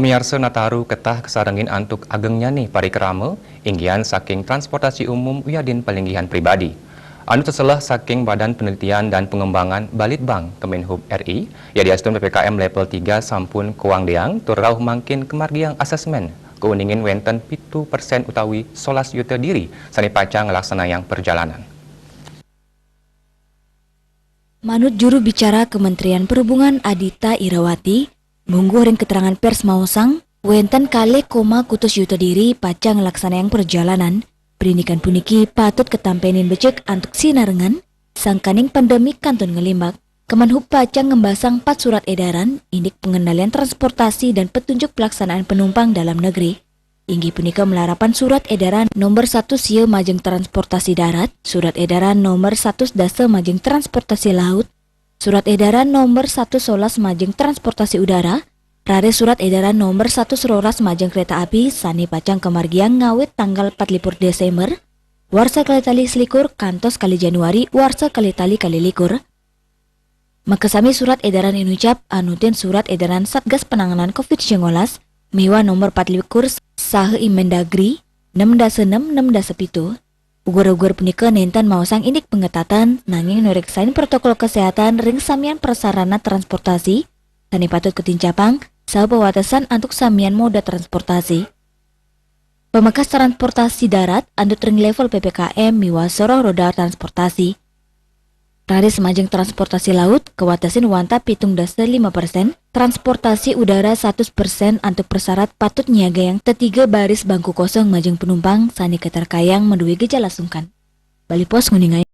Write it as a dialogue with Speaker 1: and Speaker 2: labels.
Speaker 1: Pemirsa Nataru ketah kesarengin antuk agengnya nih parikrama, inggian saking transportasi umum uyadin pelinggihan pribadi. Anu terselah saking Badan Penelitian dan Pengembangan Balitbang Kemenhub RI, ya diastun PPKM level 3 sampun kuang deang turauh mangkin kemargiang asesmen keuningin wenten 7% utawi 11 yuta diri sani pacang ngelaksanayang perjalanan.
Speaker 2: Manut juru bicara Kementerian Perhubungan Adita Irawati, mungguh keterangan pers mausang, wenten kali koma kutus yuta diri pacang ngelaksanayang perjalanan, perindikan puniki patut ketampenin becek antuk sinarengan, sangkaning pandemi kantun ngelimbak, Kemenhub pacang ngembasang 4 surat edaran, indik pengendalian transportasi dan petunjuk pelaksanaan penumpang dalam negeri. Inggi punika melarapan surat edaran nomor 1 sieu majeng transportasi darat, surat edaran nomor 1 dasa majeng transportasi laut, surat edaran nomor 1 solas majeng transportasi udara, rare surat edaran nomor 1 seroras majeng kereta api, sani pacang kemargiang ngawit tanggal 4 Desember, warsa kali tali selikur, kantos kali Januari, warsa kali tali kali likur. Makasami surat edaran inucap anutin surat edaran Satgas Penanganan COVID-19, Miwa nomor 4 sahe Imendagri 6-6-6-7. Ugur-ugur punika nentan mausang indik pengetatan nanging nureksain protokol kesehatan ring samian prasarana transportasi tani patut ketincapang saha pewatasan antuk samian moda transportasi. Pemakas transportasi darat andut ring level PPKM miwa soroh roda transportasi. Rade semajeng transportasi laut, kewatasin wanta 7,5%, transportasi udara 100% antuk persyarat patut nyiaga yang ketiga baris bangku kosong majeng penumpang sani keterkayang mendui gejala sungkan. Bali Pos nguningai.